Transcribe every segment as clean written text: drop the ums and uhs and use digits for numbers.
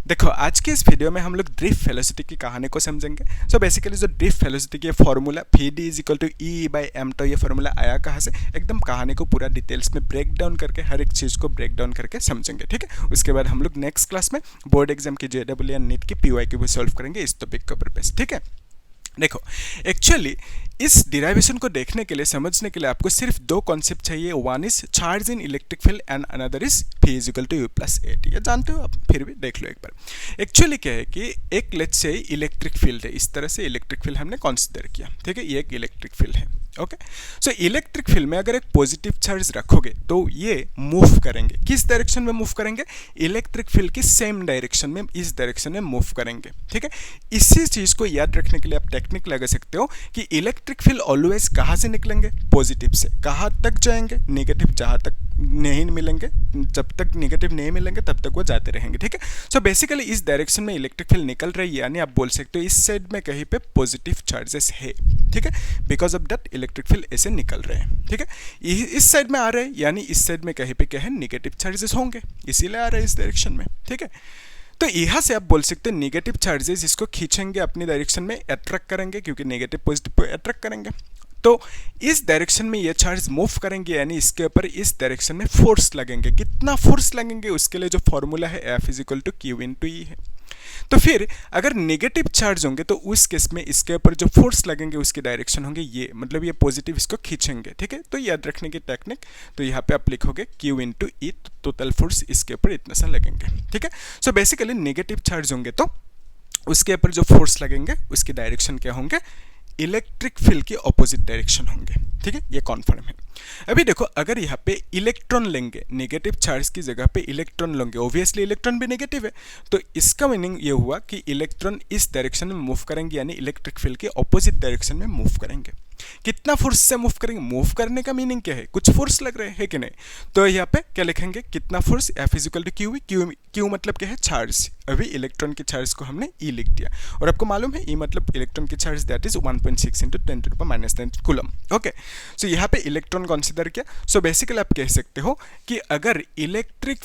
देखो आज के इस वीडियो में हम लोग ड्रिफ्ट वेलोसिटी की कहानी को समझेंगे। सो बेसिकली जो ड्रिफ्ट वेलोसिटी की formula Vd is equal to E by m, तो ये फॉर्मूला आया कहाँ से, एकदम कहानी को पूरा डिटेल्स में ब्रेक डाउन करके हर एक चीज़ को ब्रेक डाउन करके समझेंगे। ठीक है, उसके बाद हम लोग नेक्स्ट क्लास में बोर्ड एग्जाम की JEE एंड नीट की PY की भी सॉल्व करेंगे इस टॉपिक के ऊपर बेस। ठीक है, देखो एक्चुअली इस डिराइवेशन को देखने के लिए, समझने के लिए आपको सिर्फ दो कॉन्सेप्ट चाहिए। One is charge in electric field and another is P is equal to U plus AT। ये जानते हो आप, फिर भी देख लो एक बार। एक्चुअली क्या है कि एक लेट्स से इलेक्ट्रिक फील्ड है, इस तरह से इलेक्ट्रिक फील्ड हमने कंसीडर किया। ठीक है, ये एक इलेक्ट्रिक फील्ड है। ओके, सो इलेक्ट्रिक फील्ड में अगर एक पॉजिटिव चार्ज रखोगे तो ये मूव करेंगे, किस डायरेक्शन में मूव करेंगे, इलेक्ट्रिक फील्ड की सेम डायरेक्शन में, इस डायरेक्शन में मूव करेंगे। ठीक है, इसी चीज को याद रखने के लिए आप टेक्निक लगा सकते हो कि इलेक्ट्रिक फील्ड ऑलवेज कहाँ से निकलेंगे, पॉजिटिव से। कहाँ तक जाएंगे, नेगेटिव, जहाँ तक नहीं मिलेंगे, जब तक नेगेटिव नहीं मिलेंगे तब तक वो जाते रहेंगे। ठीक है, सो बेसिकली इस डायरेक्शन में इलेक्ट्रिक फील्ड निकल रही है, यानी आप बोल सकते हो इस साइड में कहीं पे पॉजिटिव चार्जेस है। ठीक है, because of that electric field ऐसे निकल रहे हैं। ठीक है, इस साइड में आ रहे हैं, यानी इस साइड में कहीं पे क्या है, नेगेटिव चार्जेस होंगे, इसीलिए आ रहे हैं इस डायरेक्शन में। ठीक है, तो यहाँ से आप बोल सकते हैं नेगेटिव चार्जेस इसको खींचेंगे अपनी डायरेक्शन में, अट्रैक्ट करेंगे, क्योंकि नेगेटिव पॉजिटिव को अट्रैक्ट करेंगे। तो इस डायरेक्शन में ये चार्ज मूव करेंगे, यानी इसके ऊपर इस डायरेक्शन में फोर्स लगेंगे। कितना फोर्स लगेंगे, उसके लिए जो फॉर्मूला है F is equal to Q into E है। तो फिर अगर नेगेटिव चार्ज होंगे तो उस केस में इसके ऊपर जो फोर्स लगेंगे उसकी डायरेक्शन होंगे ये, मतलब ये पॉजिटिव इसको खींचेंगे। ठीक है, तो याद रखने की टेक्निक, तो यहाँ पे आप लिखोगे Q into E, total force इसके ऊपर इतना सा लगेंगे। ठीक है, सो बेसिकली नेगेटिव चार्ज होंगे तो उसके ऊपर जो फोर्स लगेंगे उसकी डायरेक्शन क्या होंगे, इलेक्ट्रिक फील्ड की ऑपोजिट डायरेक्शन होंगे। ठीक है, ये कॉन्फर्म है। अभी देखो अगर यहाँ पे इलेक्ट्रॉन लेंगे, नेगेटिव चार्ज की जगह पे इलेक्ट्रॉन लेंगे, ऑब्वियसली इलेक्ट्रॉन भी नेगेटिव है, तो इसका मीनिंग ये हुआ कि इलेक्ट्रॉन इस डायरेक्शन में मूव करेंगे, यानी इलेक्ट्रिक फील्ड के ऑपोजिट डायरेक्शन में मूव करेंगे। कितना फोर्स से मूव करेंगे, मूव करने का मीनिंग क्या है, कुछ फोर्स लग रहे हैं कि नहीं, तो यहाँ पे क्या लिखेंगे, कितना force, F is equal to Q मतलब क्या है, चार्ज। अभी इलेक्ट्रॉन के चार्ज को हमने E लिख दिया, और आपको मालूम है E मतलब इलेक्ट्रॉन की charge, that is 1.6 into 10⁻⁹ coulomb. Okay, so यहाँ पे इलेक्ट्रॉन कंसीडर किया। सो बेसिकली आप कह सकते हो कि अगर इलेक्ट्रिक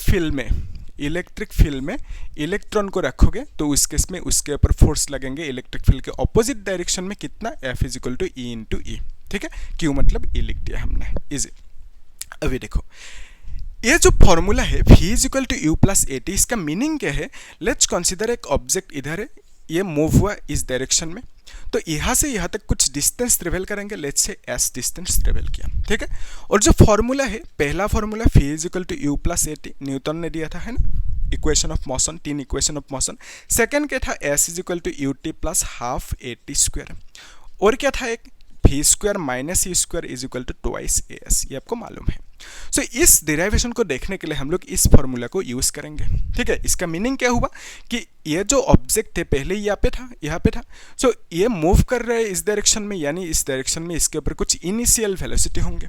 फील्ड में इलेक्ट्रॉन को रखोगे तो उस केस में उसके ऊपर फोर्स लगेंगे इलेक्ट्रिक फील्ड के ऑपोजिट डायरेक्शन में, कितना, F is equal to E into E। ठीक है, Q मतलब E लिख दिया हमने, इजी। अभी देखो ये जो फॉर्मूला है V is equal to U plus AT, इसका मीनिंग क्या है, लेट्स कंसीडर एक ऑब्जेक्ट इधर है, ये मूव हुआ इस डायरेक्शन में, तो यहाँ से यहाँ तक कुछ डिस्टेंस ट्रेवल करेंगे, let's say S distance travel किया। ठीक है, और जो फॉर्मूला है, पहला formula V is equal to U plus AT, Newton ने दिया था, है ना, equation of motion, 3 equation of motion. Second क्या था, S is equal to UT plus half AT square, और क्या था एक V square minus E square is equal to twice AS, ये आपको मालूम है। सो इस डेरिवेशन को देखने के लिए हम लोग इस फॉर्मूला को यूज करेंगे। ठीक है, इसका मीनिंग क्या हुआ कि ये जो ऑब्जेक्ट थे पहले यहाँ पे था, सो ये मूव कर रहे हैं इस डायरेक्शन में, यानी इस डायरेक्शन में इसके ऊपर कुछ इनिशियल वेलोसिटी होंगे।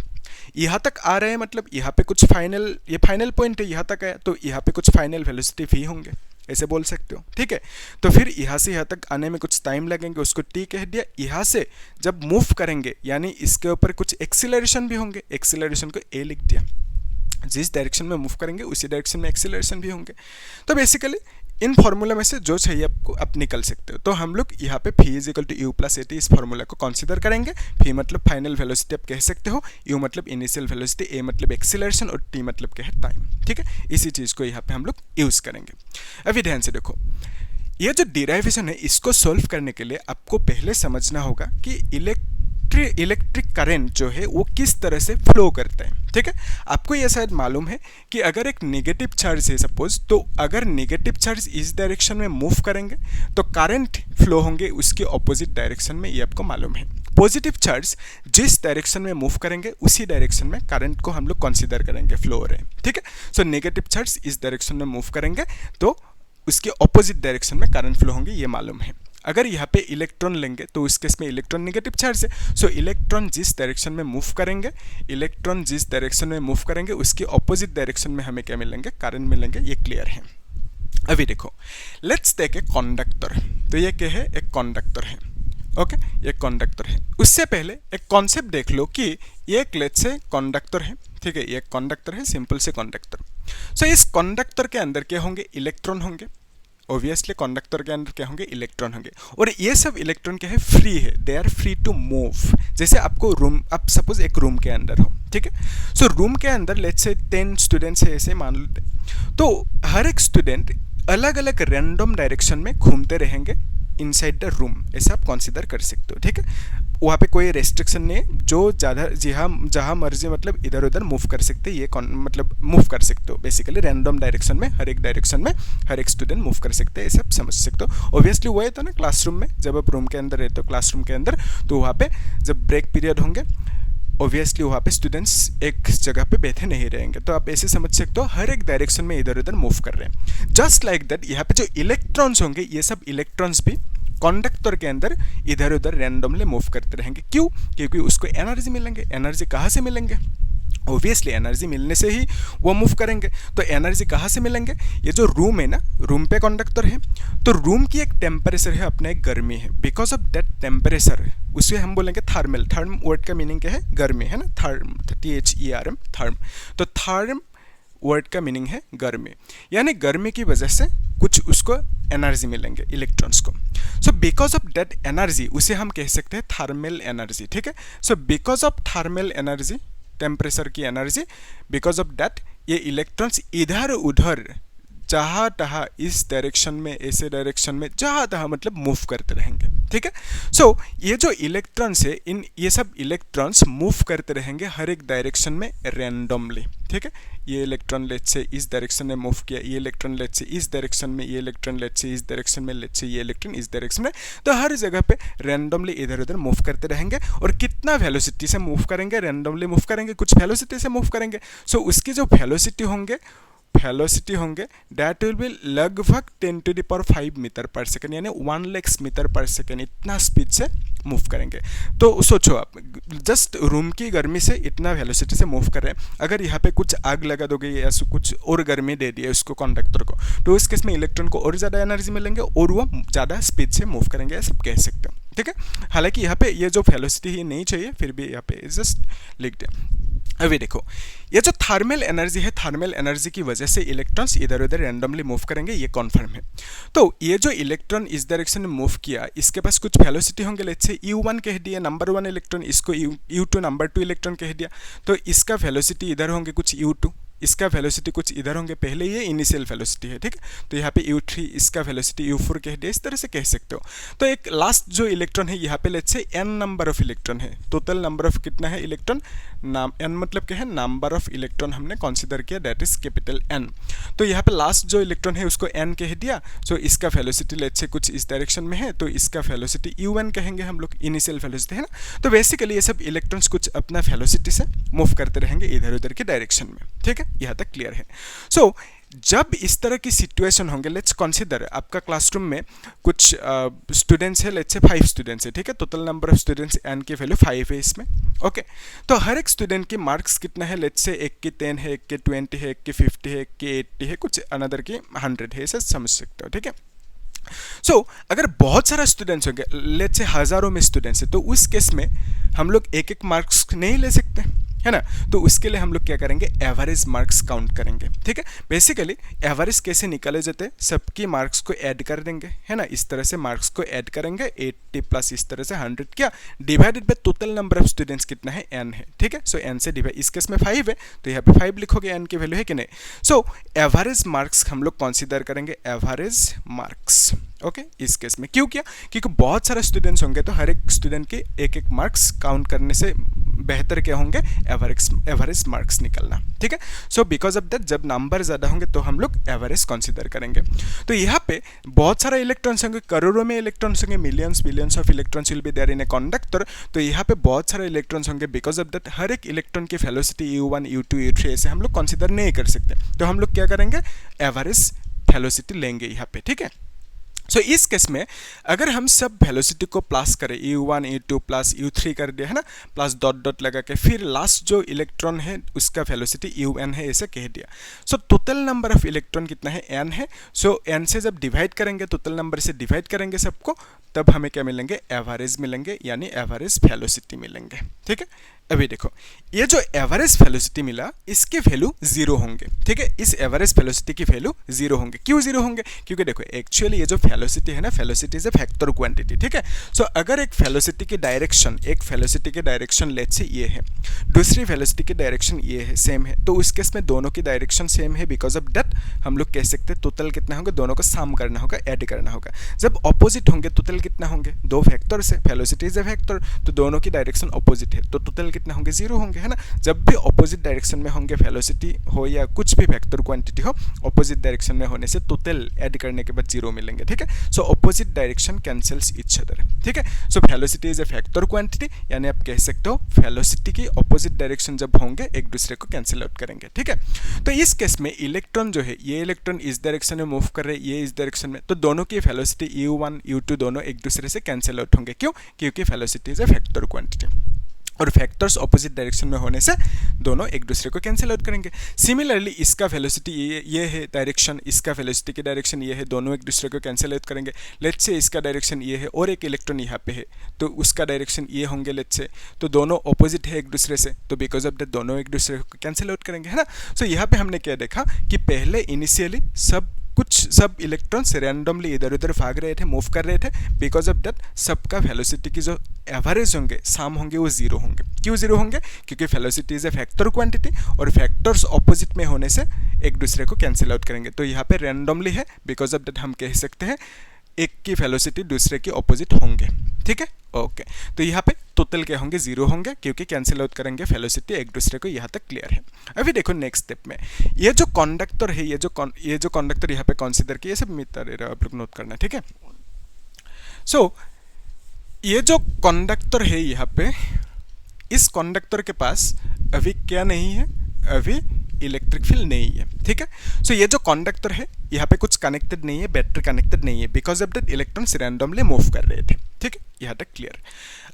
यहाँ तक आ रहे हैं, मतलब यहाँ पे कुछ फाइनल, ये फाइनल पॉइंट है, यहाँ तक आया तो यहाँ पे कुछ फाइनल वेलोसिटी भी होंगे, ऐसे बोल सकते हो। ठीक है, तो फिर यहाँ से यहाँ तक आने में कुछ टाइम लगेंगे, उसको T कह दिया। यहाँ से जब मूव करेंगे यानी इसके ऊपर कुछ एक्सीलरेशन भी होंगे, एक्सीलरेशन को A लिख दिया। जिस डायरेक्शन में मूव करेंगे उसी डायरेक्शन में एक्सीलरेशन भी होंगे। तो बेसिकली इन फॉर्मूला में से जो चाहिए आपको आप निकल सकते हो। तो हम लोग यहाँ पे V is equal to U plus AT इस फॉर्मूला को कंसीडर करेंगे। V मतलब फाइनल वेलोसिटी आप कह सकते हो, U मतलब इनिशियल वेलोसिटी, A मतलब एक्सीलरेशन, और T मतलब क्या है, टाइम। ठीक है, इसी चीज़ को यहाँ पे हम लोग यूज़ करेंगे। अभी ध्यान से देखो, ये जो डिराइवेशन है इसको सॉल्व करने के लिए आपको पहले समझना होगा कि इलेक्ट्रिक करंट जो है वो किस तरह से फ्लो करता है। ठीक है, आपको यह शायद मालूम है कि अगर एक नेगेटिव चार्ज है सपोज, तो अगर नेगेटिव चार्ज इस डायरेक्शन में मूव करेंगे तो करंट फ्लो होंगे उसके ऑपोजिट डायरेक्शन में, ये आपको मालूम है। पॉजिटिव चार्ज जिस डायरेक्शन में मूव करेंगे उसी डायरेक्शन में करंट को हम लोग कंसीडर करेंगे फ्लो हो रहे हैं। ठीक है, सो नेगेटिव चार्ज इस डायरेक्शन में मूव करेंगे तो उसके ऑपोजिट डायरेक्शन में करंट फ्लो होंगे, ये मालूम है। अगर यहाँ पे इलेक्ट्रॉन लेंगे तो उस केस में इलेक्ट्रॉन नेगेटिव चार्ज है, सो इलेक्ट्रॉन जिस डायरेक्शन में मूव करेंगे उसके ऑपोजिट डायरेक्शन में हमें क्या मिलेंगे, करंट मिलेंगे, ये क्लियर है। अभी देखो लेट्स टेक ए कंडक्टर, तो ये क्या है, एक कंडक्टर है। ओके, ये कंडक्टर है। उससे पहले एक कॉन्सेप्ट देख लो कि ये एक लेट्स से कंडक्टर है, ठीक है, ये कंडक्टर है, सिंपल से कंडक्टर। सो इस कंडक्टर के अंदर क्या होंगे, इलेक्ट्रॉन होंगे। ऑब्वियसली कंडक्टर के अंदर क्या होंगे, इलेक्ट्रॉन होंगे, और ये सब इलेक्ट्रॉन क्या है, फ्री है, they are free to move. जैसे आपको रूम, आप सपोज एक रूम के अंदर हो, ठीक है, सो रूम के अंदर लेट्स से 10 स्टूडेंट्स है ऐसे मान लेते हैं, तो हर एक स्टूडेंट अलग अलग रैंडम डायरेक्शन में घूमते रहेंगे इनसाइड द रूम, ऐसा आप कंसीडर कर सकते हो, ठीक है। वहाँ पे कोई रेस्ट्रिक्शन नहीं है, जो ज़्यादा जहाँ मर्जी मतलब इधर उधर मूव कर सकते हैं, ये मतलब मूव कर सकते हो, बेसिकली रैंडम डायरेक्शन में, हर एक डायरेक्शन में हर एक स्टूडेंट मूव कर सकते हैं, ऐसे आप समझ सकते हो। ऑब्वियसली वो है तो ना क्लासरूम में, जब आप रूम के अंदर रहते हो क्लासरूम के अंदर, तो वहाँ पे जब ब्रेक पीरियड होंगे ऑब्वियसली वहाँ पे स्टूडेंट्स एक जगह पे बैठे नहीं रहेंगे, तो आप ऐसे समझ सकते हो हर एक डायरेक्शन में इधर उधर मूव कर रहे हैं। जस्ट लाइक दैट यहाँ पे जो इलेक्ट्रॉन्स होंगे, ये सब इलेक्ट्रॉन्स भी कंडक्टर के अंदर इधर उधर रैंडमली मूव करते रहेंगे। क्यों? क्योंकि उसको एनर्जी मिलेंगे। एनर्जी कहाँ से मिलेंगे? ऑब्वियसली एनर्जी मिलने से ही वो मूव करेंगे। तो एनर्जी कहाँ से मिलेंगे? ये जो रूम है ना, रूम पे कंडक्टर है, तो रूम की एक टेम्परेचर है, अपना एक गर्मी है। बिकॉज ऑफ दैट टेम्परेचर उसे हम बोलेंगे थर्मल। थर्म वर्ड का मीनिंग क्या है? गर्मी, है ना, थर्म, THERM, थर्म। तो थर्म वर्ड का मीनिंग है गर्मी, यानी गर्मी की वजह से कुछ उसको एनर्जी मिलेंगे इलेक्ट्रॉन्स को। So because of that energy उसे हम कह सकते हैं थर्मल एनर्जी, ठीक है। So because of thermal energy, temperature की एनर्जी, बिकॉज ऑफ दैट ये इलेक्ट्रॉन्स इधर उधर जहाँ तहाँ इस डायरेक्शन में, ऐसे डायरेक्शन में, जहाँ तहाँ मतलब मूव करते रहेंगे, ठीक है। सो ये जो इलेक्ट्रॉन्स है, ये सब इलेक्ट्रॉन्स मूव करते रहेंगे हर एक डायरेक्शन में रैंडमली, ठीक है। ये इलेक्ट्रॉन लेट्स से इस डायरेक्शन में मूव किया, ये इलेक्ट्रॉन लेट्स से इस डायरेक्शन में, ये इलेक्ट्रॉन लेट्स से इस डायरेक्शन में, लेट्स से ये इलेक्ट्रॉन इस डायरेक्शन में, तो हर जगह पे रैंडमली इधर उधर मूव करते रहेंगे। और कितना वेलोसिटी से मूव करेंगे? रैंडमली मूव करेंगे, कुछ वेलोसिटी से मूव करेंगे। सो उसकी जो वेलोसिटी होंगे दैट विल बी लगभग 10⁵ मीटर पर सेकेंड, यानी 1 लाख मीटर पर सेकेंड, इतना स्पीड से मूव करेंगे। तो सोचो आप, जस्ट रूम की गर्मी से इतना वेलोसिटी से मूव कर रहे हैं, अगर यहाँ पे कुछ आग लगा दोगे या कुछ और गर्मी दे दिए उसको कंडक्टर को, तो उस केस में इलेक्ट्रॉन को और ज़्यादा एनर्जी मिलेंगे और वो ज़्यादा स्पीड से मूव करेंगे, ऐसा कह सकते हो, ठीक है। हालांकि यहाँ पे ये जो वेलोसिटी है नहीं चाहिए, फिर भी यहाँ पे जस्ट लिख दें। अभी देखो, ये जो थर्मल एनर्जी है, थर्मल एनर्जी की वजह से इलेक्ट्रॉन्स इधर उधर रैंडमली मूव करेंगे, ये कन्फर्म है। तो ये जो इलेक्ट्रॉन इस डायरेक्शन में मूव किया, इसके पास कुछ वेलोसिटी होंगे, लेट्स से U1 कह दिया, नंबर 1 इलेक्ट्रॉन, इसको U2 नंबर 2 इलेक्ट्रॉन कह दिया, तो इसका वेलोसिटी इधर होंगे कुछ U2, इसका वेलोसिटी कुछ इधर होंगे, पहले ये इनिशियल वेलोसिटी है, ठीक है। तो यहाँ पे U3, इसका वेलोसिटी U4 कह दिया, इस तरह से कह सकते हो। तो एक लास्ट जो इलेक्ट्रॉन है यहाँ पे let's say n number of electron है, टोटल नंबर ऑफ कितना है इलेक्ट्रॉन, नाम n मतलब क्या है, नंबर ऑफ इलेक्ट्रॉन हमने कंसीडर किया, दैट इज कैपिटल N। तो यहाँ पे लास्ट जो इलेक्ट्रॉन है उसको n कह दिया। सो इसका वेलोसिटी लेट्स से कुछ इस डायरेक्शन में है, तो इसका वेलोसिटी U1 कहेंगे हम लोग, इनिशियल वेलोसिटी है ना। तो बेसिकली ये सब इलेक्ट्रॉन्स कुछ अपना वेलोसिटी से मूव करते रहेंगे इधर उधर के डायरेक्शन में, ठीक है। यहाँ तक क्लियर है। सो जब इस तरह की सिचुएशन होंगे, लेट्स कंसीडर आपका क्लासरूम में कुछ स्टूडेंट्स है, लेट्स से 5 स्टूडेंट्स है, ठीक है। Total number of students n की वैल्यू 5 है इसमें, ओके। तो हर एक स्टूडेंट के मार्क्स कितना है, लेट्स से एक के 10 है, एक के 20 है, एक के 50 है, एक के 80 है, कुछ अनदर के 100 है, ऐसे समझ सकते हो, ठीक है। सो अगर बहुत सारा स्टूडेंट्स होंगे, लेट्स से हज़ारों में स्टूडेंट्स है, तो उस केस में हम लोग एक एक मार्क्स नहीं ले सकते, है ना। तो उसके लिए हम लोग क्या करेंगे, एवरेज मार्क्स काउंट करेंगे, ठीक है। बेसिकली एवरेज कैसे निकाले जाते हैं, सबकी मार्क्स को ऐड कर देंगे, है ना, इस तरह से मार्क्स को ऐड करेंगे, 80 प्लस इस तरह से 100 क्या divided by total number of students कितना है, n है, ठीक है। सो n से डिवाइड, इस केस में 5 है तो यहाँ पे 5 लिखोगे, n की वैल्यू है कि नहीं। सो एवरेज मार्क्स हम लोग कंसीडर करेंगे, एवरेज मार्क्स, ओके। इस केस में क्यों किया, क्योंकि बहुत सारे स्टूडेंट्स होंगे, तो हर एक स्टूडेंट के एक एक मार्क्स काउंट करने से बेहतर क्या होंगे, एवरेज मार्क्स निकलना, ठीक है। सो बिकॉज ऑफ दैट जब नंबर ज़्यादा होंगे तो हम लोग एवरेज कंसीडर करेंगे। तो यहाँ पे बहुत सारे इलेक्ट्रॉन्स होंगे, करोड़ों में इलेक्ट्रॉन्स होंगे, millions billions of electrons will be there in a conductor. तो यहाँ पे बहुत सारे इलेक्ट्रॉन्स होंगे, बिकॉज ऑफ दैट हर एक इलेक्ट्रॉन की वेलोसिटी U1, U2, U3 ऐसे हम लोग कंसीडर नहीं कर सकते। तो हम लोग क्या करेंगे, एवरेज वेलोसिटी लेंगे यहाँ पे, ठीक है। सो इस केस में अगर हम सब वेलोसिटी को प्लस करें, U1, U2 प्लस U3 कर दिया, है ना, प्लस डॉट डॉट लगा के, फिर लास्ट जो इलेक्ट्रॉन है उसका वेलोसिटी UN है ऐसे कह दिया। So total number of electron कितना है, n है। सो n से जब डिवाइड करेंगे, टोटल नंबर से डिवाइड करेंगे सबको, तब हमें क्या मिलेंगे, एवरेज मिलेंगे, यानी एवरेज वेलोसिटी मिलेंगे, ठीक है। अभी देखो ये जो एवरेज वेलोसिटी मिला इसके वैल्यू जीरो होंगे, ठीक है। इस एवरेज वेलोसिटी की वैल्यू जीरो होंगे। क्यों जीरो होंगे? क्योंकि देखो एक्चुअली ये जो वेलोसिटी है ना, velocity is a vector quantity, ठीक है। सो अगर एक वेलोसिटी की डायरेक्शन लेट्स से ये है, दूसरी वेलोसिटी की डायरेक्शन ये है, सेम है, तो उस केस में दोनों की डायरेक्शन सेम है, बिकॉज ऑफ दैट हम लोग कह सकते हैं टोटल कितना होगा, दोनों को सम करना होगा, ऐड करना होगा। जब ऑपोजिट होंगे टोटल कितना होंगे, दो वेक्टर से, वेलोसिटी इज ए वेक्टर, तो दोनों की डायरेक्शन ऑपोजिट है, तो टोटल कितना होंगे, जीरो होंगे, है ना। जब भी ऑपोजिट डायरेक्शन में होंगे, वेलोसिटी हो या कुछ भी वेक्टर क्वांटिटी हो, ऑपोजिट डायरेक्शन में होने से टोटल ऐड करने के बाद जीरो मिलेंगे, ठीक है। So opposite direction cancels each other, ठीक है। So velocity is a vector quantity, यानी आप कह सकते हो वेलोसिटी की ऑपोजिट डायरेक्शन जब होंगे एक दूसरे को कैंसिल आउट करेंगे, ठीक है। तो इस केस में इलेक्ट्रॉन जो है, ये इलेक्ट्रॉन इस डायरेक्शन में मूव कर रहे हैं, ये इस डायरेक्शन में, तो दोनों की वेलोसिटी u1 u2 दोनों एक दूसरे से कैंसिल आउट होंगे। क्यों? क्योंकि velocity is a vector quantity, और फैक्टर्स ऑपोजिट डायरेक्शन में होने से दोनों एक दूसरे को कैंसिल आउट करेंगे। सिमिलरली इसका वेलोसिटी ये है डायरेक्शन, इसका वेलोसिटी की डायरेक्शन ये है, दोनों एक दूसरे को कैंसिल आउट करेंगे। लेट्स से इसका डायरेक्शन ये है और एक इलेक्ट्रॉन यहाँ पे है, तो उसका डायरेक्शन ये होंगे लेट्स से, तो दोनों ऑपोजिट है एक दूसरे से, तो बिकॉज ऑफ दैट दोनों एक दूसरे को कैंसिल आउट करेंगे, है ना। सो यहाँ पे हमने क्या देखा कि पहले इनिशियली सब इलेक्ट्रॉन्स रैंडमली इधर उधर भाग रहे थे, मूव कर रहे थे, बिकॉज ऑफ दैट सबका वेलोसिटी की जो एवरेज होंगे, सम होंगे, वो जीरो होंगे। क्यों जीरो होंगे? क्योंकि velocity is a vector quantity और फैक्टर्स ऑपोजिट में होने से एक दूसरे को कैंसिल आउट करेंगे। तो यहाँ पे रैंडमली है, बिकॉज ऑफ दैट हम कह सकते हैं एक की वेलोसिटी दूसरे की ऑपोजिट होंगे, ठीक है। ओके, तो यहाँ पे टोटल क्या होंगे, जीरो होंगे, क्योंकि कैंसिल आउट करेंगे वेलोसिटी एक दूसरे को। यहाँ तक क्लियर है। अभी देखो नेक्स्ट स्टेप में ये जो कंडक्टर है, ये जो कंडक्टर यहाँ पे कंसीडर किया, ये सब मीटर आप लोग नोट करना, ठीक है। सो ये जो कंडक्टर है यहाँ पे, इस कंडक्टर के पास अभी क्या नहीं है, अभी इलेक्ट्रिक फील्ड नहीं है, ठीक है। सो ये जो कंडक्टर है यहाँ पे कुछ कनेक्टेड नहीं है, बैटरी कनेक्टेड नहीं है, because of that electrons randomly move कर रहे थे, ठीक है। यहाँ तक क्लियर।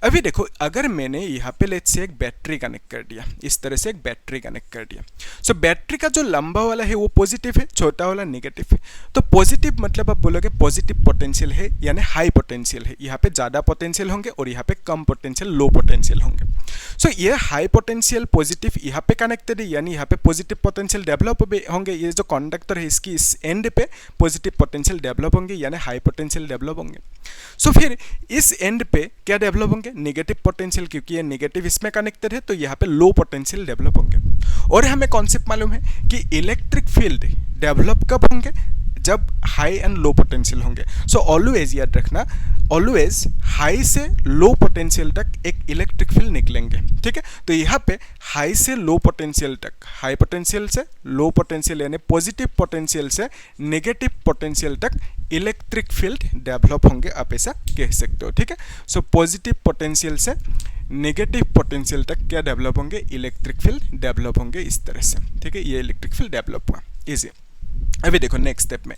अभी देखो अगर मैंने यहाँ पे लेट्स से एक बैटरी कनेक्ट कर दिया, इस तरह से एक बैटरी कनेक्ट कर दिया, सो बैटरी का जो लंबा वाला है वो पॉजिटिव है, छोटा वाला नेगेटिव है। तो पॉजिटिव मतलब आप बोलोगे पॉजिटिव पोटेंशियल है, यानी हाई पोटेंशियल है, यहाँ पे ज़्यादा पोटेंशियल होंगे और यहाँ पे कम पोटेंशियल, लो पोटेंशियल होंगे। सो ये हाई पोटेंशियल पॉजिटिव यहाँ पे कनेक्टेड है, यानी यहाँ पे पॉजिटिव पोटेंशियल डेवलप होंगे। ये जो कंडक्टर है इसकी इस एंड पे पॉजिटिव पोटेंशियल डेवलप होंगे, यानी हाई पोटेंशियल डेवलप होंगे। सो फिर इस एंड पे क्या डेवलप होंगे, नेगेटिव पोटेंशियल, क्योंकि ये नेगेटिव इसमें कनेक्टेड है, तो यहाँ पे लो पोटेंशियल डेवलप होंगे। और हमें कॉन्सेप्ट मालूम है कि इलेक्ट्रिक फील्ड डेवलप कब होंगे, जब हाई एंड लो पोटेंशियल होंगे। सो ऑलवेज याद रखना, ऑलवेज हाई से लो पोटेंशियल तक एक इलेक्ट्रिक फील्ड निकलेंगे, ठीक है। तो यहाँ पे हाई से लो पोटेंशियल तक, हाई पोटेंशियल से लो पोटेंशियल यानी पॉजिटिव पोटेंशियल से नेगेटिव पोटेंशियल तक इलेक्ट्रिक फील्ड डेवलप होंगे, आप ऐसा कह सकते हो, ठीक है। सो पॉजिटिव पोटेंशियल से नेगेटिव पोटेंशियल तक क्या डेवलप होंगे, इलेक्ट्रिक फील्ड डेवलप होंगे, इस तरह से, ठीक है। ये इलेक्ट्रिक फील्ड डेवलप हुआ, इजी। अभी देखो नेक्स्ट स्टेप में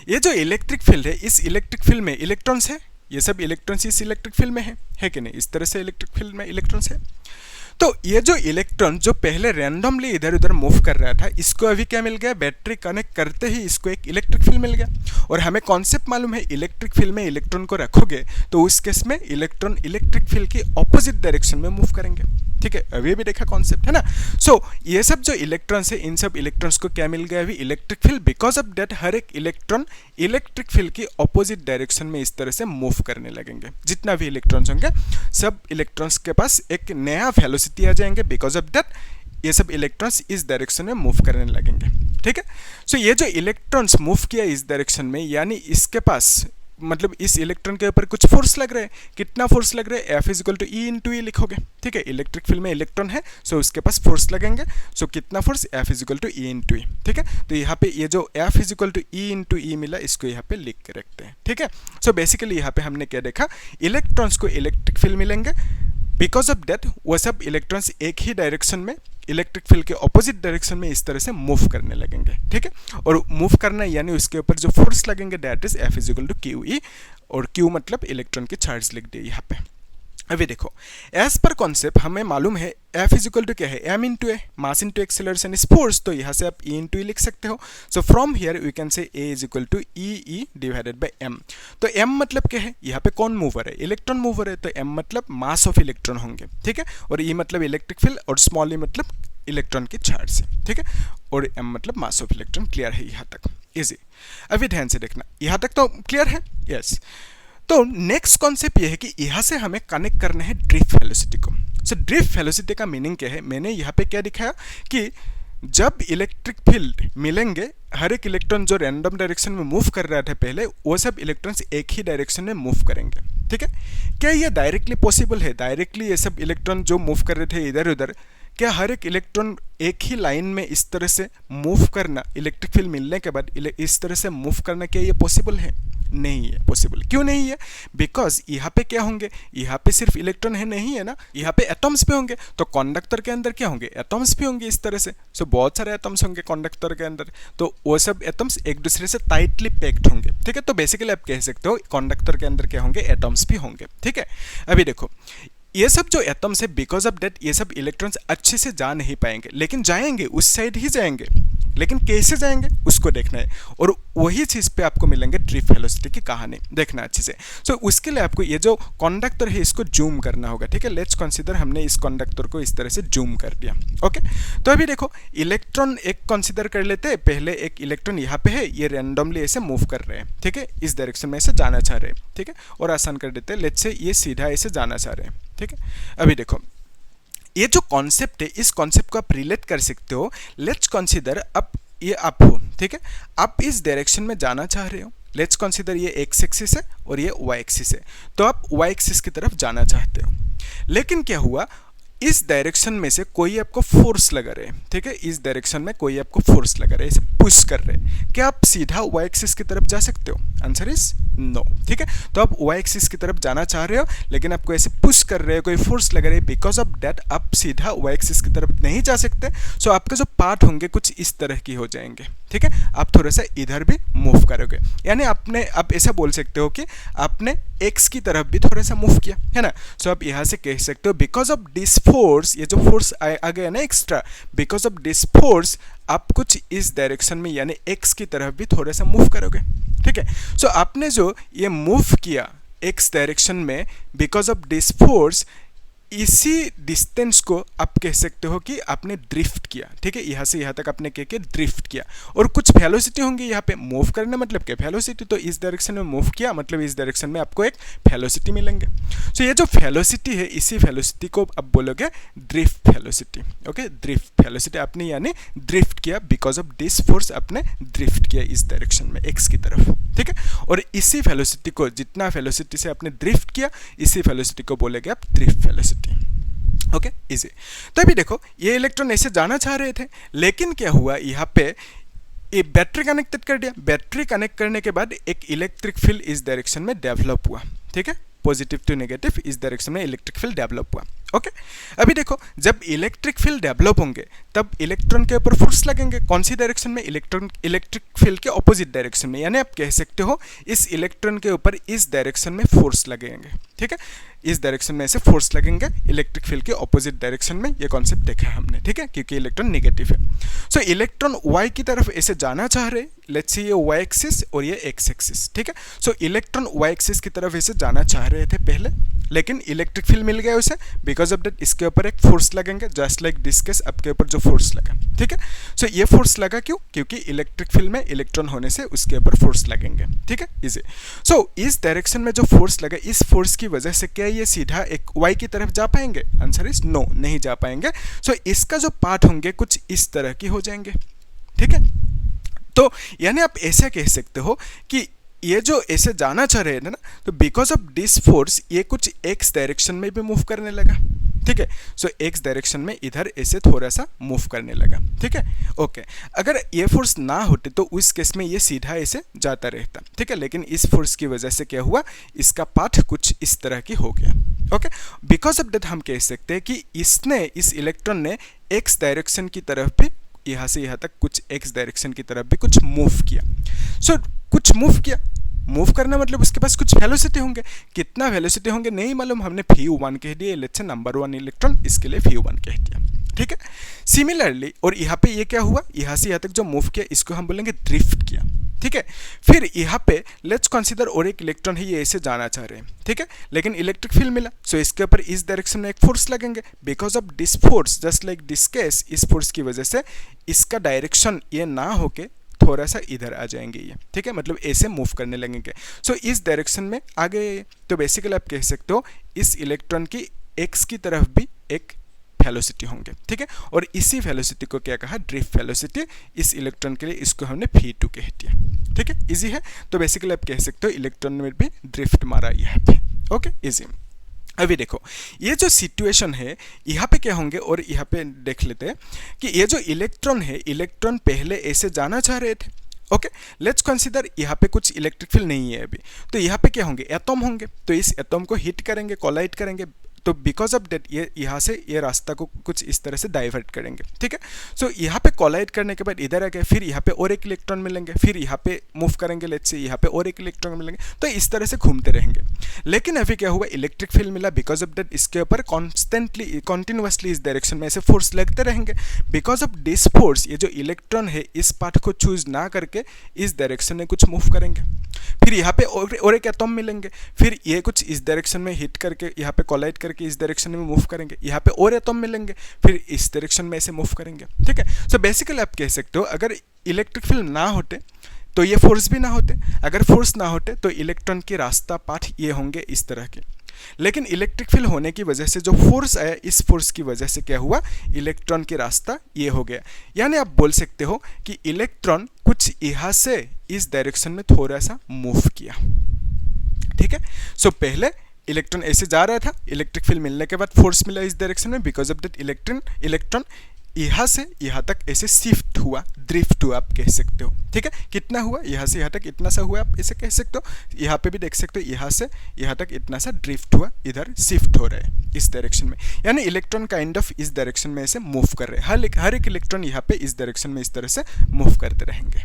ये जो इलेक्ट्रिक फील्ड है, इस इलेक्ट्रिक फील्ड में इलेक्ट्रॉन्स है, ये सब इलेक्ट्रॉन्स इस इलेक्ट्रिक फील्ड में है कि नहीं, इस तरह से इलेक्ट्रिक फील्ड में इलेक्ट्रॉन्स है। तो ये जो इलेक्ट्रॉन जो पहले रैंडमली इधर उधर मूव कर रहा था, इसको अभी क्या मिल गया, बैटरी कनेक्ट करते ही इसको एक इलेक्ट्रिक फील्ड मिल गया। और हमें कॉन्सेप्ट मालूम है, इलेक्ट्रिक फील्ड में इलेक्ट्रॉन को रखोगे तो उस केस में इलेक्ट्रॉन इलेक्ट्रिक फील्ड की ऑपोजिट डायरेक्शन में मूव करेंगे, ठीक है। अभी भी देखा कॉन्सेप्ट, है ना। सो ये सब जो इलेक्ट्रॉन्स है, इन सब इलेक्ट्रॉन्स को क्या मिल गया, अभी electric field, because of that हर एक इलेक्ट्रॉन इलेक्ट्रिक फील्ड की ऑपोजिट डायरेक्शन में इस तरह से मूव करने लगेंगे। जितना भी इलेक्ट्रॉन्स होंगे, सब इलेक्ट्रॉन्स के पास एक नया वेलोसिटी आ जाएंगे, बिकॉज ऑफ दैट ये सब इलेक्ट्रॉन्स इस डायरेक्शन में मूव करने लगेंगे, ठीक है। सो ये जो इलेक्ट्रॉन्स मूव किया इस डायरेक्शन में, यानी इसके पास मतलब इस इलेक्ट्रॉन के ऊपर कुछ फोर्स लग रहा है। कितना फोर्स लग रहा है, F is equal to E into E लिखोगे, ठीक है। इलेक्ट्रिक फील्ड में इलेक्ट्रॉन है, सो उसके पास फोर्स लगेंगे। सो कितना force, F is equal to E into E, ठीक है। तो यहाँ पे ये जो F is equal to E into E मिला, इसको यहाँ पे लिख के रखते हैं, ठीक है। सो बेसिकली यहाँ पे हमने क्या देखा, इलेक्ट्रॉन्स को इलेक्ट्रिक फील्ड मिलेंगे, बिकॉज ऑफ दैट वो सब इलेक्ट्रॉन्स एक ही डायरेक्शन में इलेक्ट्रिक फील्ड के ऑपोजिट डायरेक्शन में इस तरह से मूव करने लगेंगे, ठीक है। और मूव करना यानी उसके ऊपर जो फोर्स लगेंगे दैट इज F is equal to Q E, और क्यू मतलब इलेक्ट्रॉन की चार्ज लिख दिए यहाँ पे। अभी देखो, एज पर कॉन्सेप्ट हमें मालूम है एफ इज इक्वल टू क्या है, M into A, mass into acceleration is force, तो यहाँ से आप ई इंटू ई लिख सकते हो। So from here we can say A is equal to E divided by M. तो एम मतलब क्या है, यहाँ पे कौन मूवर है, इलेक्ट्रॉन मूवर है, तो एम मतलब मास ऑफ इलेक्ट्रॉन होंगे, ठीक है, और ई मतलब इलेक्ट्रिक फील्ड, और स्मॉल ई मतलब इलेक्ट्रॉन की चार्ज है, ठीक है, और एम मतलब मास ऑफ इलेक्ट्रॉन। क्लियर है यहाँ तक, इजी। अभी ध्यान से देखना, यहाँ तक तो क्लियर है, यस। तो नेक्स्ट कॉन्सेप्ट ये है कि यहाँ से हमें कनेक्ट करना है ड्रिफ्ट वेलोसिटी को। सो ड्रिफ्ट वेलोसिटी का मीनिंग क्या है, मैंने यहाँ पे क्या दिखाया कि जब इलेक्ट्रिक फील्ड मिलेंगे, हर एक इलेक्ट्रॉन जो रैंडम डायरेक्शन में मूव कर रहा था पहले, वो सब इलेक्ट्रॉन्स एक ही डायरेक्शन में मूव करेंगे, ठीक है। क्या ये डायरेक्टली पॉसिबल है, डायरेक्टली ये सब इलेक्ट्रॉन जो मूव कर रहे थे इधर उधर, क्या हर एक इलेक्ट्रॉन एक ही लाइन में इस तरह से मूव करना, इलेक्ट्रिक फील्ड मिलने के बाद इस तरह से मूव करना, क्या ये पॉसिबल है? नहीं है पॉसिबल। क्यों नहीं है? बिकॉज यहाँ पे क्या होंगे, यहाँ पे सिर्फ इलेक्ट्रॉन है नहीं है ना, यहाँ पे एटम्स भी होंगे, तो कंडक्टर के अंदर क्या होंगे, एटम्स भी होंगे इस तरह से। सो बहुत सारे एटम्स होंगे कंडक्टर के अंदर, तो वो सब एटम्स एक दूसरे से टाइटली पैक्ड होंगे, ठीक है। तो बेसिकली आप कह सकते हो कंडक्टर के अंदर क्या होंगे, एटम्स भी होंगे, ठीक है। अभी देखो, ये सब जो एटम्स है, बिकॉज ऑफ दैट ये सब इलेक्ट्रॉन्स अच्छे से जा नहीं पाएंगे, लेकिन जाएंगे, उस साइड ही जाएंगे, लेकिन कैसे जाएंगे उसको देखना है, और वही चीज़ पे आपको मिलेंगे ड्रिफ्ट वेलोसिटी की कहानी, देखना अच्छे से। सो उसके लिए आपको ये जो कंडक्टर है इसको जूम करना होगा, ठीक है। लेट्स कंसीडर हमने इस कंडक्टर को इस तरह से जूम कर दिया, ओके। तो अभी देखो, इलेक्ट्रॉन एक कंसीडर कर लेते हैं, पहले एक इलेक्ट्रॉन यहाँ पे है, ये रैंडमली ऐसे मूव कर रहे हैं, ठीक है, इस डायरेक्शन में ऐसे जाना चाह रहे हैं, ठीक है, और आसान कर देते हैं, लेट्स से ये सीधा ऐसे जाना चाह रहे हैं, ठीक है। अभी देखो, ये जो कॉन्सेप्ट है, इस कॉन्सेप्ट को आप रिलेट कर सकते हो। लेट्स कंसीडर अब ये आप हो, ठीक है, आप इस डायरेक्शन में जाना चाह रहे हो। लेट्स कंसीडर ये एक्स एक्सिस है और ये वाई एक्सिस है, तो आप वाई एक्सिस की तरफ जाना चाहते हो, लेकिन क्या हुआ, इस डायरेक्शन में से कोई आपको फोर्स लगा रहे हैं, ठीक है, इस डायरेक्शन में कोई आपको फोर्स लगा रहे हैं, इसे पुश कर रहे हैं। क्या आप सीधा वाई एक्सिस की तरफ जा सकते हो? आंसर इज नो, ठीक है। तो आप वाई एक्सिस की तरफ जाना चाह रहे हो, लेकिन आपको ऐसे पुश कर रहे हो, कोई फोर्स लगा रहे हैं, बिकॉज ऑफ दैट आप सीधा वाई एक्सिस की तरफ नहीं जा सकते। सो आपके जो पार्ट होंगे कुछ इस तरह की हो जाएंगे, ठीक है, आप थोड़ा सा इधर भी मूव करोगे, यानी आपने, आप ऐसा बोल सकते हो कि आपने एक्स की तरफ भी थोड़ा सा मूव किया, है ना। सो आप यहाँ से कह सकते हो बिकॉज ऑफ दिस फोर्स, ये जो फोर्स आ गया ना extra, because of this force आप कुछ इस डायरेक्शन में यानी एक्स की तरफ भी थोड़ा सा मूव करोगे, ठीक है। सो आपने जो ये मूव किया एक्स डायरेक्शन में बिकॉज ऑफ दिस फोर्स, इसी डिस्टेंस को आप कह सकते हो कि आपने ड्रिफ्ट किया, ठीक है, यहाँ से यहाँ तक आपने कह के ड्रिफ्ट किया, और कुछ वेलोसिटी होंगी यहाँ पे, मूव करना मतलब क्या, वेलोसिटी, तो इस डायरेक्शन में मूव किया मतलब इस डायरेक्शन में आपको एक वेलोसिटी मिलेंगे। सो ये जो वेलोसिटी है, इसी वेलोसिटी को आप बोलोगे drift velocity, okay. Drift velocity आपने यानी ड्रिफ्ट किया, बिकॉज ऑफ दिस फोर्स आपने ड्रिफ्ट किया इस डायरेक्शन में एक्स की तरफ, ठीक है, और इसी वेलोसिटी को, जितना वेलोसिटी से आपने ड्रिफ्ट किया, इसी वेलोसिटी को बोलेगे आप ड्रिफ्ट वेलोसिटी, ओके, इजी। तो अभी देखो, ये इलेक्ट्रॉन ऐसे जाना चाह रहे थे, लेकिन क्या हुआ, यहाँ पे ये बैटरी कनेक्टेड कर दिया, बैटरी कनेक्ट करने के बाद एक इलेक्ट्रिक फील्ड इस डायरेक्शन में डेवलप हुआ, ठीक है, पॉजिटिव टू नेगेटिव इस डायरेक्शन में इलेक्ट्रिक फील्ड डेवलप हुआ, ओके। अभी देखो, जब इलेक्ट्रिक फील्ड डेवलप होंगे तब इलेक्ट्रॉन के ऊपर फोर्स लगेंगे, कौन सी डायरेक्शन में, इलेक्ट्रॉन इलेक्ट्रिक फील्ड के ऑपोजिट डायरेक्शन में, यानी आप कह सकते हो इस इलेक्ट्रॉन के ऊपर इस डायरेक्शन में फोर्स लगेंगे, ठीक है, इस डायरेक्शन में ऐसे फोर्स लगेंगे इलेक्ट्रिक फील्ड के ऑपोजिट डायरेक्शन में, ये कॉन्सेप्ट देखा है हमने, ठीक है, क्योंकि इलेक्ट्रॉन नेगेटिव है। सो इलेक्ट्रॉन वाई की तरफ ऐसे जाना चाह रहे, लेट्स सी ये वाई एक्सिस और ये एक्स एक्सिस, ठीक है। सो इलेक्ट्रॉन वाई एक्सिस की तरफ ऐसे जाना चाह रहे थे पहले, लेकिन इलेक्ट्रिक फील्ड मिल गया उसे, बिकॉज ऑफ दैट इसके ऊपर एक फोर्स लगेंगे, जस्ट लाइक दिस केस आपके ऊपर जो फोर्स लगा, ठीक है। सो ये फोर्स लगा क्यों, क्योंकि इलेक्ट्रिक फील्ड में इलेक्ट्रॉन होने से उसके ऊपर फोर्स लगेंगे, ठीक है, इसे। सो इस डायरेक्शन में जो फोर्स लगा, इस फोर्स की वजह से क्या ये सीधा एक वाई की तरफ जा पाएंगे? आंसर इज नो, नहीं जा पाएंगे। सो इसका जो पार्ट होंगे कुछ इस तरह की हो जाएंगे, ठीक है। तो यानी आप ऐसा कह सकते हो कि ये जो ऐसे जाना चाह रहे हैं ना, तो बिकॉज ऑफ दिस फोर्स ये कुछ एक्स डायरेक्शन में भी मूव करने लगा, ठीक है। सो एक्स डायरेक्शन में इधर ऐसे थोड़ा सा मूव करने लगा, ठीक है, ओके। अगर ये फोर्स ना होते तो उस केस में ये सीधा ऐसे जाता रहता, ठीक है, लेकिन इस फोर्स की वजह से क्या हुआ, इसका पाथ कुछ इस तरह की हो गया, ओके। बिकॉज ऑफ दैट हम कह सकते हैं कि इसने, इस इलेक्ट्रॉन ने एक्स डायरेक्शन की तरफ भी, यहाँ से यहाँ तक कुछ एक्स डायरेक्शन की तरफ भी कुछ मूव किया। सो कुछ मूव किया, मूव करना मतलब उसके पास कुछ वेलोसिटी होंगे, कितना वेलोसिटी होंगे नहीं मालूम, हमने v1 कह दिया, लेट्स से नंबर 1 इलेक्ट्रॉन, इसके लिए v1 कह दिया, ठीक है। सिमिलरली और यहाँ पे ये क्या हुआ, यहाँ से यहाँ तक जो मूव किया इसको हम बोलेंगे ड्रिफ्ट किया, ठीक है। फिर यहाँ पे लेट्स कंसीडर और एक इलेक्ट्रॉन है, ये ऐसे जाना चाह रहे हैं, ठीक है, लेकिन इलेक्ट्रिक फील्ड मिला, सो इसके ऊपर इस डायरेक्शन में एक फोर्स लगेंगे, because of this force, just like this case, इस फोर्स की वजह से इसका डायरेक्शन ये ना होके थोड़ा सा इधर आ जाएंगे ये, ठीक है, मतलब ऐसे मूव करने लगेंगे, सो इस डायरेक्शन में आ गए। तो बेसिकली आप कह सकते हो इस इलेक्ट्रॉन की एक्स की तरफ भी एक वेलोसिटी होंगे, ठीक है, और इसी वेलोसिटी को क्या कहा, ड्रिफ्ट वेलोसिटी, इस इलेक्ट्रॉन के लिए इसको हमने v2 कह दिया, ठीक है, इजी है। तो बेसिकली आप कह सकते हो इलेक्ट्रॉन में भी ड्रिफ्ट मारा यहाँ पे, ओके, इजी। अभी देखो ये जो सिचुएशन है यहाँ पे क्या होंगे, और यहाँ पे देख लेते हैं कि ये जो इलेक्ट्रॉन है, इलेक्ट्रॉन पहले ऐसे जाना चाह रहे थे, ओके, लेट्स कंसीडर यहाँ पे कुछ इलेक्ट्रिक फील्ड नहीं है अभी, तो यहाँ पे क्या होंगे, एटॉम होंगे, तो इस एटॉम को हिट करेंगे, कोलाइड करेंगे, तो बिकॉज ऑफ डेट ये यहाँ से ये रास्ता को कुछ इस तरह से डाइवर्ट करेंगे, ठीक है। सो यहाँ पे कोलाइड करने के बाद इधर आ गए, फिर यहाँ पे और एक इलेक्ट्रॉन मिलेंगे, फिर यहाँ पे मूव करेंगे, लेट्स से यहाँ पे और एक इलेक्ट्रॉन मिलेंगे, तो इस तरह से घूमते रहेंगे। लेकिन अभी क्या हुआ, इलेक्ट्रिक फील्ड मिला, बिकॉज ऑफ डेट इसके ऊपर कॉन्स्टेंटली कंटिन्यूसली इस डायरेक्शन में ऐसे फोर्स लगते रहेंगे, बिकॉज ऑफ दिस फोर्स ये जो इलेक्ट्रॉन है इस पार्ट को चूज ना करके इस डायरेक्शन में कुछ मूव करेंगे, फिर यहाँ पे और एक एटॉम मिलेंगे, फिर ये कुछ इस डायरेक्शन में हिट करके यहाँ पे कोलाइड करके इस डायरेक्शन में मूव करेंगे, यहाँ पे और एटॉम मिलेंगे, फिर इस डायरेक्शन में ऐसे मूव करेंगे, ठीक है। सो बेसिकली आप कह सकते हो अगर इलेक्ट्रिक फील्ड ना होते तो ये फोर्स भी ना होते, अगर फोर्स ना होते तो इलेक्ट्रॉन की रास्ता पाथ ये होंगे इस तरह के, लेकिन इलेक्ट्रिक फील्ड होने की वजह से जो फोर्स आया, इस फोर्स की वजह से क्या हुआ, इलेक्ट्रॉन की रास्ता ये हो गया, यानी आप बोल सकते हो कि इलेक्ट्रॉन कुछ यहाँ से इस डायरेक्शन में थोड़ा सा मूव किया, ठीक है। सो पहले इलेक्ट्रॉन ऐसे जा रहा था, इलेक्ट्रिक फील्ड मिलने के बाद फोर्स मिला इस डायरेक्शन में, बिकॉज ऑफ दैट इलेक्ट्रॉन यहाँ से यहाँ तक ऐसे शिफ्ट हुआ, ड्रिफ्ट हुआ आप कह सकते हो, ठीक है। कितना हुआ, यहाँ से यहाँ तक इतना सा हुआ, आप ऐसे कह सकते हो। यहाँ पे भी देख सकते हो यहाँ से यहाँ तक इतना सा ड्रिफ्ट हुआ, इधर शिफ्ट हो रहा है इस डायरेक्शन में, यानी इलेक्ट्रॉन काइंड ऑफ इस डायरेक्शन में ऐसे मूव कर रहे हैं, हर एक इलेक्ट्रॉन यहाँ पे इस डायरेक्शन में इस तरह से मूव करते रहेंगे,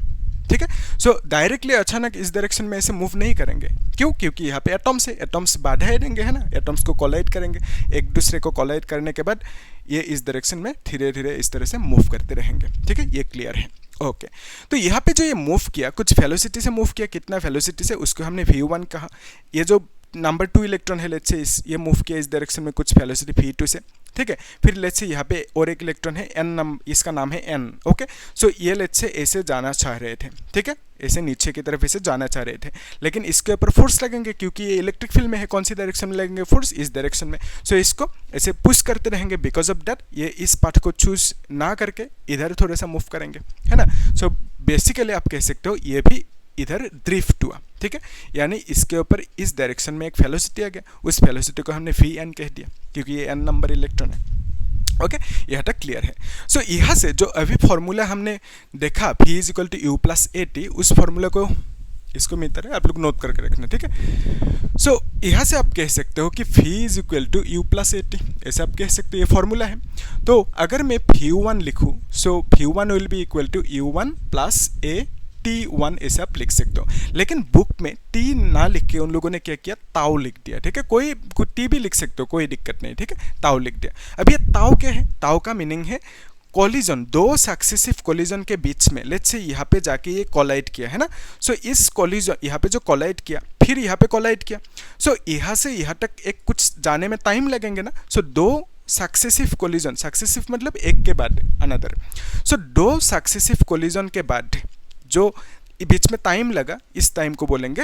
ठीक है। सो डायरेक्टली अचानक इस डायरेक्शन में ऐसे मूव नहीं करेंगे, क्यों, क्योंकि यहाँ पे एटॉम्स है, एटॉम्स बाधाएं देंगे, है ना, एटॉम्स को कोलाइड करेंगे, एक दूसरे को कोलाइड करने के बाद ये इस डायरेक्शन में धीरे धीरे इस तरह से मूव करते रहेंगे, ठीक है, ये क्लियर है, ओके। तो यहाँ पे जो ये मूव किया कुछ वेलोसिटी से मूव किया, कितना वेलोसिटी से, उसको हमने v1 कहा। ये जो नंबर 2 इलेक्ट्रॉन है लेट्स से ये मूव किया इस डायरेक्शन में कुछ वेलोसिटी v2 से, ठीक है। फिर लेट्स से यहाँ पे और एक इलेक्ट्रॉन है n, इसका नाम है n, ओके। सो ये लेट्स से ऐसे जाना चाह रहे थे, ठीक है, ऐसे नीचे की तरफ ऐसे जाना चाह रहे थे, लेकिन इसके ऊपर फोर्स लगेंगे क्योंकि ये इलेक्ट्रिक फील्ड में है, कौन सी डायरेक्शन में लगेंगे, फोर्स इस डायरेक्शन में, सो इसको ऐसे पुश करते रहेंगे, बिकॉज ऑफ दैट ये इस पार्ट को चूज ना करके इधर थोड़ा सा मूव करेंगे, है ना। सो बेसिकली आप कह सकते हो ये भी इधर ड्रिफ्ट हुआ, ठीक है, यानी इसके ऊपर इस डायरेक्शन में एक वेलोसिटी आ गया, उस वेलोसिटी को हमने vn कह दिया क्योंकि ये n नंबर इलेक्ट्रॉन है, ओके, यहाँ तक क्लियर है। सो यहाँ से जो अभी फॉर्मूला हमने देखा v = u + at, उस फॉर्मूला को इसको मिलता है, आप लोग नोट करके रखना, ठीक है। सो यहाँ से आप कह सकते हो कि v = u + at, ऐसे आप कह सकते हो, ये फॉर्मूला है। तो अगर मैं v1 लिखूँ, so v1 will be equal to u1 + a T1 ऐसे आप लिख सकते हो, लेकिन बुक में T ना लिख के उन लोगों ने क्या किया, ताऊ लिख दिया, ठीक है। कोई T भी लिख सकते हो, कोई दिक्कत नहीं, ठीक है, ताऊ लिख दिया। अब ये ताऊ क्या है, ताऊ का मीनिंग है कोलिजन, दो सक्सेसिव कोलिजन के बीच में, लेट्स से यहाँ पे जाके ये कोलाइड किया, है ना। सो इस कोलिजन यहाँ पे जो कोलाइड किया, फिर यहाँ पे कोलाइड किया, सो यहाँ से यहाँ तक एक कुछ जाने में टाइम लगेंगे ना। सो दो सक्सेसिव कोलिजन, सक्सेसिव मतलब एक के बाद अनदर, सो दो सक्सेसिव कोलिजन के बाद जो बीच में टाइम लगा, इस टाइम को बोलेंगे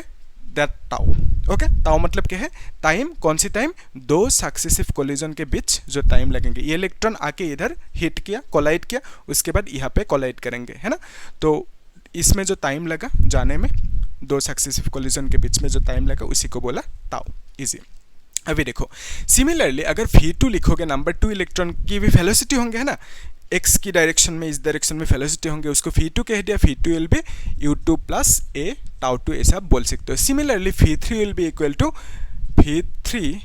दैट टाउ, ओके। टाउ मतलब क्या है, टाइम, कौन सी टाइम, दो सक्सेसिव कोलिजन के बीच जो टाइम लगेंगे, ये इलेक्ट्रॉन आके इधर हिट किया, कोलाइड किया, उसके बाद यहाँ पे कोलाइड करेंगे, है ना। तो इसमें जो टाइम लगा जाने में, दो सक्सेसिव कोलिजन के बीच में जो टाइम लगा, उसी को बोला टाउ, इजी। अभी देखो सिमिलरली अगर v2 लिखोगे, नंबर 2 इलेक्ट्रॉन की भी वेलोसिटी होंगे, है ना, x की डायरेक्शन में, इस डायरेक्शन में वेलोसिटी होंगे, उसको v2 कह दिया, v2 will be u2 + a τ2 ऐसा आप बोल सकते हो। Similarly v3 will be equal to u3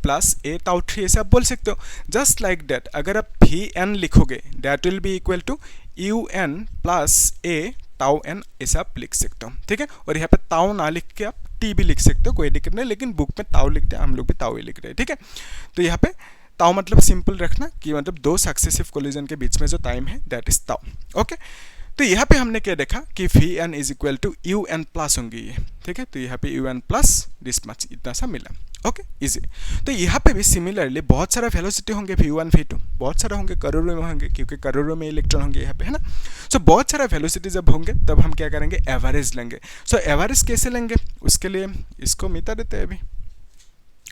+ a τ3 ऐसा आप बोल सकते हो। जस्ट लाइक दैट अगर आप vn लिखोगे, that will be equal to un + a tau N ऐसा आप लिख सकते हो, ठीक है। और यहाँ पे ताउ ना लिख के आप टी भी लिख सकते हो, कोई दिक्कत नहीं, लेकिन बुक में ताउ लिखते हैं, हम लोग भी ताउ ही लिख रहे हैं, ठीक है। तो यहाँ पे ताउ मतलब सिंपल रखना कि मतलब दो सक्सेसिव कोलिजन के बीच में जो टाइम है दैट इज ताउ, ओके। तो यहाँ पे हमने क्या देखा कि V N is equal to U N plus होंगी ये, ठीक है। तो यहाँ पे U N plus this much इतना सा मिला, ओके इजी। तो यहाँ पे भी सिमिलरली बहुत सारा वेलोसिटी होंगे v1 v2, बहुत सारा होंगे, करोड़ों में होंगे क्योंकि करोड़ों में इलेक्ट्रॉन होंगे यहाँ पे, है ना। सो बहुत सारा वेलोसिटी जब होंगे तब हम क्या करेंगे, एवरेज लेंगे। सो एवरेज कैसे लेंगे, उसके लिए इसको मिटा देते हैं अभी,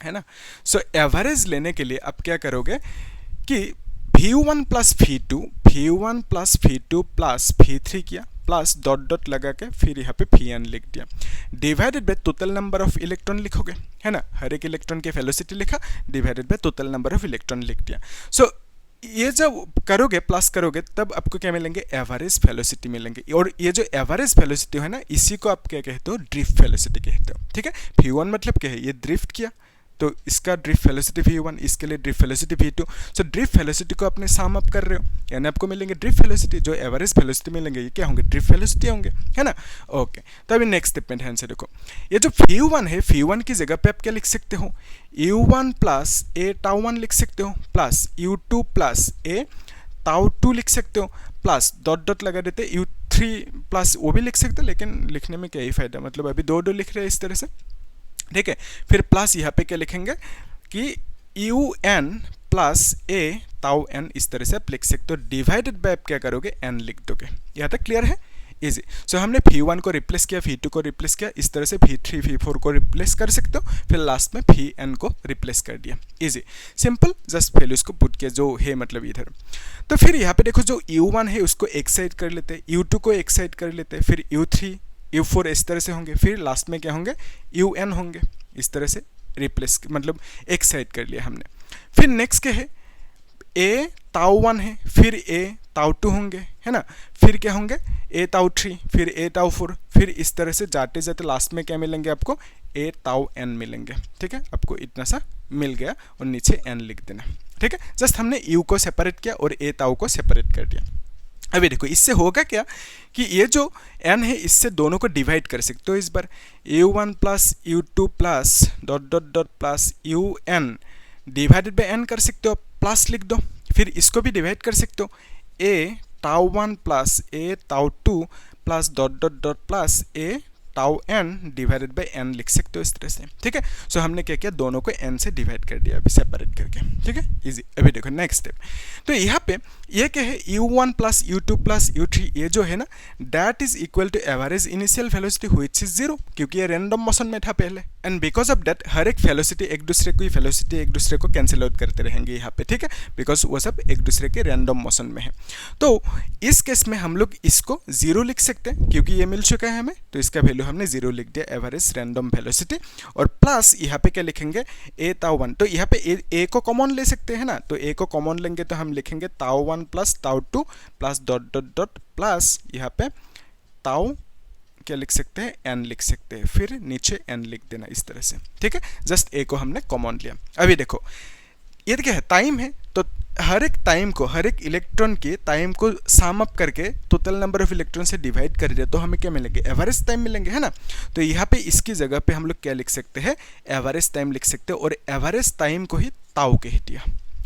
है ना। सो एवरेज लेने के लिए आप क्या करोगे कि v1 plus v1 plus v2 plus v3 किया प्लस डॉट डॉट लगा के फिर यहाँ पे vn लिख दिया, divided by total number of electron लिखोगे, है ना। हर एक इलेक्ट्रॉन की वेलोसिटी लिखा divided by total number of electron लिख दिया। सो ये जब करोगे प्लस करोगे तब आपको क्या मिलेंगे, एवरेज वेलोसिटी मिलेंगे। और ये जो एवरेज वेलोसिटी है ना, इसी को आप क्या कहते हो, ड्रिफ्ट वेलोसिटी कहते हो, ठीक है। v1 मतलब क्या है, ये ड्रिफ्ट किया तो इसका ड्रिफ्ट वेलोसिटी v1, इसके लिए drift velocity v2। So drift velocity को अपने सम अप कर रहे हो, यानी आपको मिलेंगे ड्रिफ्ट वेलोसिटी, जो एवरेज वेलोसिटी मिलेंगे ये क्या होंगे, ड्रिफ्ट वेलोसिटी होंगे, है ना। ओके, तो अभी नेक्स्ट स्टेप में ध्यान से देखो, ये जो v1 है, v1 की जगह पे आप क्या लिख सकते हो, u1 प्लस ए टाउ 1 लिख सकते हो, प्लस u2 प्लस ए टाउ 2 लिख सकते हो, प्लस डॉट डॉट लगा देते u3 प्लस वो भी लिख सकते हो, लेकिन लिखने में क्या ही फायदा, मतलब अभी दो दो लिख रहे हैं इस तरह से, ठीक है। फिर प्लस यहाँ पे क्या लिखेंगे कि U N plus A tau N, इस तरह से आप लिख सकते हो, डिवाइडेड बाय आप क्या करोगे, एन लिख दोगे। यहाँ तक क्लियर है, इजी। सो हमने v1 को रिप्लेस किया, v2 को रिप्लेस किया, इस तरह से v3 v4 को रिप्लेस कर सकते हो, फिर लास्ट में vn को रिप्लेस कर दिया, इजी सिंपल, जस्ट वैल्यूज को पुट किया जो है मतलब इधर। तो फिर यहाँ पे देखो जो u1 है उसको एक साइड कर लेते हैं, u2 को एक साइड कर लेते हैं, फिर u3 u4 इस तरह से होंगे, फिर लास्ट में क्या होंगे, un होंगे, इस तरह से रिप्लेस मतलब एक साइड कर लिया हमने। फिर नेक्स्ट क्या है, a ताउ 1 है, फिर a ताउ 2 होंगे, है ना। फिर क्या होंगे, a ताउ 3, फिर a ताउ 4, फिर इस तरह से जाते जाते लास्ट में क्या मिलेंगे आपको, a ताउ n मिलेंगे, ठीक है। आपको इतना सा मिल गया और नीचे n लिख देना, ठीक है। जस्ट हमने u को सेपरेट किया और a ताउ को सेपरेट कर दिया। अभी देखो इससे होगा क्या कि ये जो n है इससे दोनों को डिवाइड कर सकते हो इस बार, u1 plus u2 plus dot dot dot plus un divided by n कर सकते हो, प्लस लिख दो, फिर इसको भी डिवाइड कर सकते हो, a tau 1 plus a tau 2 plus dot dot dot plus a tau n divided by n लिख सकते हो इस तरह से, ठीक है। सो हमने क्या किया, दोनों को n से डिवाइड कर दिया अभी सेपरेट करके, ठीक है, इजी। अभी देखो नेक्स्ट स्टेप, तो यहाँ पे ये क्या है, u1 plus u2 plus u3, ये जो है ना that is equal to average initial velocity which is 0, क्योंकि ये रैंडम मोशन में था पहले, एंड बिकॉज ऑफ दैट हर एक वेलोसिटी एक दूसरे को कैंसिल आउट करते रहेंगे यहाँ पे, ठीक है, बिकॉज वो सब एक दूसरे के रैंडम मोशन में है। तो इस केस में हम लोग इसको 0 लिख सकते हैं क्योंकि ये मिल चुका है हमें, तो इसका वैल्यू हमने 0 लिख दिया, एवरेज रैंडम वेलोसिटी। और प्लस यहाँ पे क्या लिखेंगे, a ताउ 1, तो यहाँ पे a को कॉमन ले सकते हैं ना, तो a को कॉमन लेंगे तो हम लिखेंगे ताउ 1 प्लस ताउ 2 plus dot dot dot plus यहाँ पे ताउ क्या लिख सकते हैं, n लिख सकते हैं, फिर नीचे n लिख देना इस तरह से, ठीक है। जस्ट a को हमने कॉमन लिया। अभी देखो ये क्या है, टाइम है, तो हर एक टाइम को, हर एक इलेक्ट्रॉन के टाइम को सम अप करके टोटल नंबर ऑफ इलेक्ट्रॉन से डिवाइड कर दिया तो हमें क्या मिलेंगे, एवरेज टाइम मिलेंगे, है ना। तो यहाँ पे इसकी जगह पे हम लोग क्या लिख सकते हैं, एवरेज टाइम लिख सकते हैं, और एवरेज टाइम को ही ताउ कह दिया,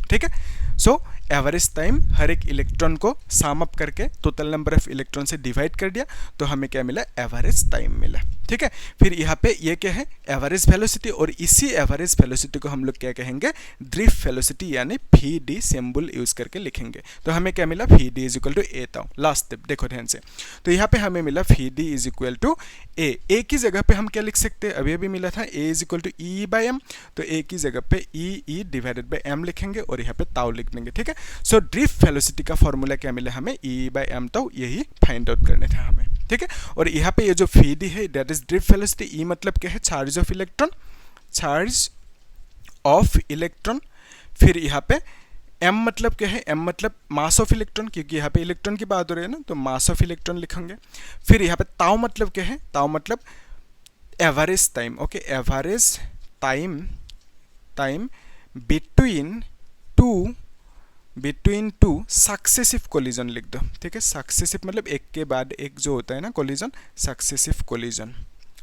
ठीक है। सो एवरेज टाइम हर एक इलेक्ट्रॉन को सम अप करके टोटल नंबर ऑफ इलेक्ट्रॉन से डिवाइड कर दिया तो हमें क्या मिला, एवरेज टाइम मिला, ठीक है। फिर यहाँ पे ये क्या है, एवरेज वेलोसिटी, और इसी एवरेज वेलोसिटी को हम लोग क्या कहेंगे, ड्रिफ्ट वेलोसिटी, यानी vd सिंबल यूज करके लिखेंगे। तो हमें क्या मिला, vd is equal to a tau. Last step देखो ध्यान से, तो यहाँ पे हमें मिला vd is equal to a की जगह पे हम क्या लिख सकते हैं, अभी अभी मिला था a is equal to e by m, तो a की जगह पे e डिवाइडेड बाई m लिखेंगे और यहाँ पे ताउ लिख देंगे, ठीक है। सो ड्रिफ्ट वेलोसिटी का फॉर्मूला क्या मिला हमें, e बाई m ताउ, यही फाइंड आउट करना था हमें, ठीक है। और यहाँ पे ये जो vd है that is drift velocity, e मतलब क्या है, charge of electron, charge of electron. फिर यहाँ पे m मतलब क्या है, m मतलब मास ऑफ इलेक्ट्रॉन, क्योंकि यहाँ पे इलेक्ट्रॉन की बात हो रही है ना, तो मास ऑफ इलेक्ट्रॉन लिखेंगे। फिर यहाँ पे ताउ मतलब क्या है, ताउ मतलब average time, okay, average time between two between two successive collision लिख दो, ठीक है। सक्सेसिव मतलब एक के बाद एक जो होता है ना कोलिजन, सक्सेसिव कोलिजन,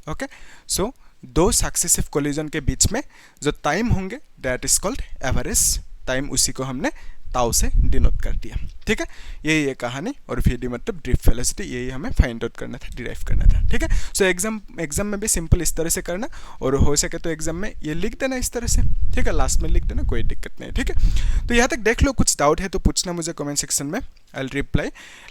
ओके। सो दो सक्सेसिव कोलिजन के बीच में जो टाइम होंगे that is called average time, उसी को हमने ताऊ से डिनोट कर दिया, ठीक है। यही है कहानी, और वी डी मतलब ड्रिफ्ट वेलोसिटी, यही हमें फाइंड आउट करना था, डिराइव करना था, ठीक है। सो एग्जाम में भी सिंपल इस तरह से करना, और हो सके तो एग्जाम में ये लिख देना इस तरह से, ठीक है, लास्ट में लिख देना, कोई दिक्कत नहीं, ठीक है। तो यहाँ तक देख लो, कुछ डाउट है तो पूछना मुझे कमेंट सेक्शन में, आई विल रिप्लाई।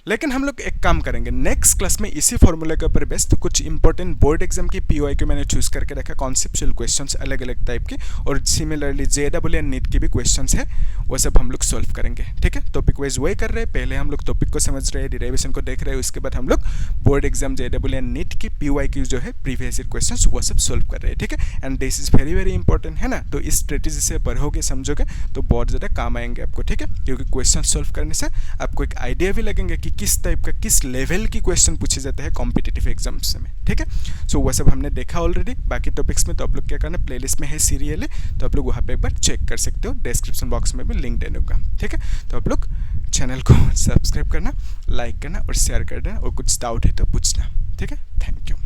लेकिन हम लोग एक काम करेंगे नेक्स्ट क्लास में इसी फॉर्मूले के ऊपर बेस्ड कुछ इंपॉर्टेंट बोर्ड एग्जाम की पीओआई को मैंने चूज करके रखा, कॉन्सेप्चुअल क्वेश्चंस अलग अलग टाइप की, और सिमिलरली जेडब्ल्यू नीट की भी क्वेश्चंस है, वो सब हम लोग सॉल्व करेंगे, ठीक है। टॉपिक वाइज वही कर रहे हैं, पहले हम लोग टॉपिक को समझ रहे हैं, डिराइवेशन को देख रहे हैं, उसके बाद हम लोग बोर्ड एग्जाम जेडब्ल्यू नीट की पीओआई की जो है प्रीवियस ईयर क्वेश्चंस वो सब सॉल्व कर रहे हैं, ठीक है। And this is very very important, है ना। तो इस स्ट्रेटेजी से पढ़ोगे समझोगे तो बहुत ज़्यादा काम आएंगे आपको, ठीक है, क्योंकि क्वेश्चन सॉल्व करने से आपको एक आइडिया भी लगेंगे कि किस टाइप का, किस लेवल की क्वेश्चन पूछे जाते हैं कॉम्पिटिटिव एग्जाम्स में, ठीक है। सो वो सब हमने देखा ऑलरेडी, बाकी टॉपिक्स में तो आप लोग क्या करना, प्लेलिस्ट में है सीरियल, तो आप लोग वहाँ पे एक बार चेक कर सकते हो, डिस्क्रिप्शन बॉक्स में भी लिंक दे दूँगा, ठीक है। तो आप लोग चैनल को सब्सक्राइब करना, लाइक करना और शेयर कर देना, और कुछ डाउट है तो पूछना, ठीक है। Thank you.